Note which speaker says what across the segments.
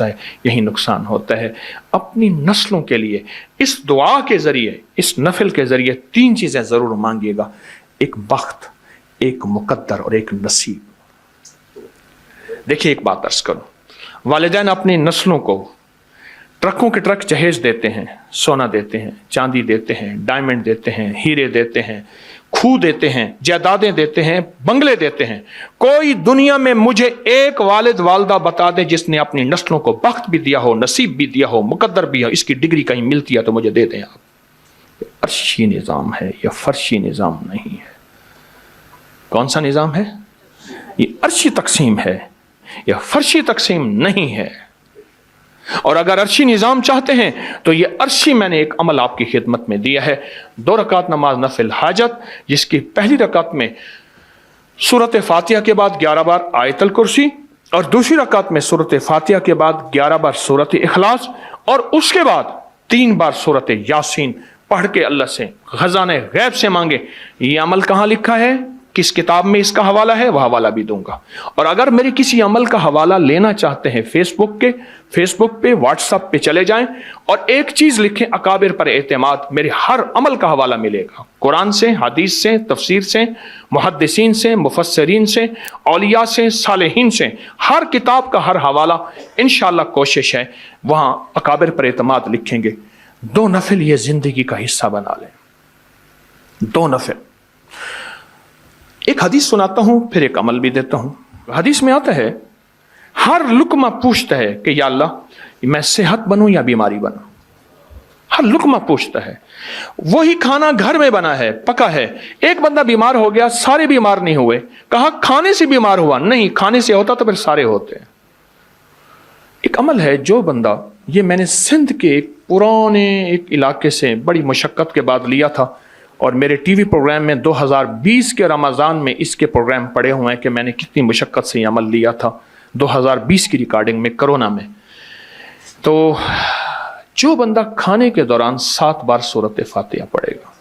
Speaker 1: यही नुकसान होता है। अपनी नस्लों के लिए इस दुआ के ज़रिए, इस नफिल के ज़रिए 3 चीज़ें ज़रूर मांगिएगा, एक बख्त, एक मुकद्दर और एक नसीब। देखिए एक बात अर्ज़ करूँ, वालिदैन अपनी नस्लों को ट्रकों के ट्रक जहेज देते हैं, सोना देते हैं, चांदी देते हैं, डायमंड देते हैं, हीरे देते हैं, खूह देते हैं, जायदादें देते हैं, बंगले देते हैं। कोई दुनिया में मुझे एक वालिद वालदा बता दे जिसने अपनी नस्लों को बख्त भी दिया हो, नसीब भी दिया हो, मुकद्दर भी हो, इसकी डिग्री कहीं मिलती है तो मुझे दे दें आप। ये अर्शी निज़ाम है, यह फर्शी निज़ाम नहीं है। कौन सा निज़ाम है? ये अर्शी तकसीम है, यह फर्शी तकसीम नहीं है। और अगर अर्शी निज़ाम चाहते हैं तो ये अर्शी मैंने एक अमल आपकी खिदमत में दिया है। 2 रकात नमाज नफिल हाजत, जिसकी पहली रकात में सूरत फातिहा के बाद 11 बार आयतल कुर्सी और दूसरी रकात में सूरत फातिहा के बाद 11 बार सूरत इखलास और उसके बाद 3 बार सूरत यासीन पढ़ के अल्लाह से खजाने गैब से मांगे। ये अमल कहाँ लिखा है, किस किताब में इसका हवाला है, वह हवाला भी दूंगा। और अगर मेरे किसी अमल का हवाला लेना चाहते हैं फेसबुक पे व्हाट्सएप पे चले जाएं और एक चीज लिखें, अकाबिर पर एतमाद, मेरे हर अमल का हवाला मिलेगा, कुरान से, हदीस से, तफसीर से, मुहद्दिसीन से, मुफस्सिरीन से, औलिया से, सालेहीन से, हर किताब का हर हवाला इंशाअल्लाह कोशिश है वहां अकाबिर पर एतमाद लिखेंगे। 2 नफिल ये जिंदगी का हिस्सा बना लें, 2 नफिल। एक हदीस सुनाता हूं, फिर एक अमल भी देता हूं। हदीस में आता है, हर लुकमा पूछता है कि या अल्लाह मैं सेहत बनूं या बीमारी बनूं। हर लुकमा पूछता है। वही खाना घर में बना है, पका है, एक बंदा बीमार हो गया, सारे बीमार नहीं हुए। कहा खाने से बीमार हुआ, नहीं, खाने से होता तो फिर सारे होते। एक अमल है, जो बंदा, ये मैंने सिंध के एक पुराने एक इलाके से बड़ी मुशक्कत के बाद लिया था और मेरे टीवी प्रोग्राम में 2020 के रमज़ान में इसके प्रोग्राम पड़े हुए हैं कि मैंने कितनी मुशक्क़त से ये अमल लिया था 2020 की रिकॉर्डिंग में, कोरोना में। तो जो बंदा खाने के दौरान 7 बार सूरत फातिहा पढ़ेगा,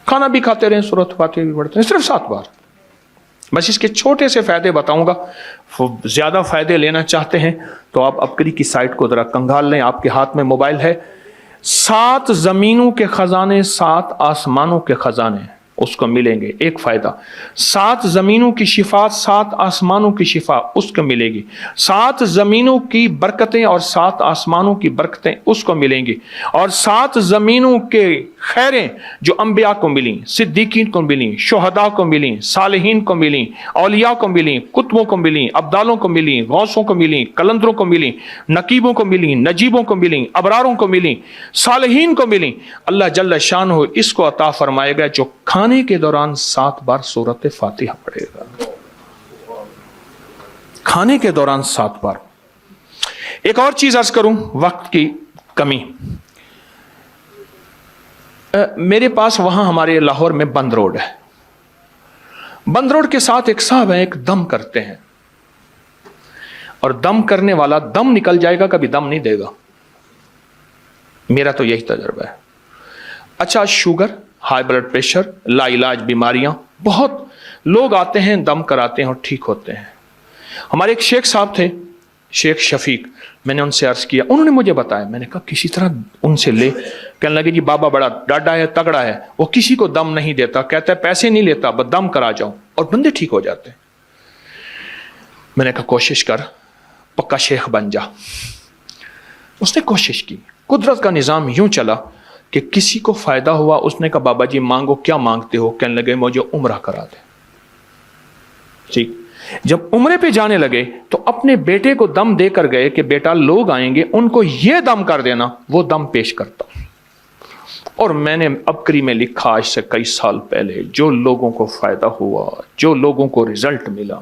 Speaker 1: खाना भी खाते रहें, सूरत फातिहा भी पढ़ते हैं, सिर्फ 7 बार। बस इसके छोटे से फ़ायदे बताऊंगा। ज़्यादा फ़ायदे लेना चाहते हैं तो आप अपकरी की साइट को ज़रा कंगाल लें, आपके हाथ में मोबाइल है। 7 ज़मीनों के ख़जाने, 7 आसमानों के ख़जाने उसको मिलेंगे। एक फ़ायदा, 7 ज़मीनों की शिफा, 7 आसमानों की शिफा उसको मिलेगी। 7 ज़मीनों की बरकतें और 7 आसमानों की बरकतें उसको मिलेंगी। और 7 ज़मीनों के खैरें जो अंबिया को मिली, सिद्दीकीन को मिली, शुहदा को मिली, सालिहीन को मिली, औलिया को मिली, कुतुबों को मिली, अब्दालों को मिली, गौसों को मिली, कलंदरों को मिली, नकीबों को मिली, नजीबों को मिली, अबरारों को मिली, सालिहीन को मिली, अल्लाह जल्ल शानहू इसको अता फरमाएगा जो खाने के दौरान 7 बार सूरत फातिहा पढ़ेगा। खाने के दौरान 7 बार। एक और चीज अर्ज करूं, वक्त की कमी। मेरे पास वहां हमारे लाहौर में बंद रोड है। बंद रोड के साथ एक साहब है, एक दम करते हैं और दम करने वाला दम निकल जाएगा, कभी दम नहीं देगा। मेरा तो यही तजुर्बा है। अच्छा, शुगर, हाई ब्लड प्रेशर, लाइलाज बीमारियां, बहुत लोग आते हैं, दम कराते हैं और ठीक होते हैं। हमारे एक शेख साहब थे, शेख शफीक, मैंने उनसे अर्ज किया, उन्होंने मुझे बताया, मैंने कहा किसी तरह उनसे ले। कहने लगे जी बाबा बड़ा डाढ़ा है, तगड़ा है, वो किसी को दम नहीं देता, कहता है पैसे नहीं लेता, बस दम करा जाओ, और बंदे ठीक हो जाते हैं। मैंने कहा कोशिश कर, पक्का शेख बन जा। उसने कोशिश की। कुदरत का निज़ाम यूं चला कि किसी को फायदा हुआ। उसने कहा बाबा जी मांगो, क्या मांगते हो? कहने लगे मुझे उम्रा करा दे। ठीक, जब उम्रे पे जाने लगे तो अपने बेटे को दम देकर गए कि बेटा लोग आएंगे, उनको ये दम कर देना। वो दम पेश करता। और मैंने अबकरी में लिखा आज से कई साल पहले, जो लोगों को फायदा हुआ, जो लोगों को रिजल्ट मिला,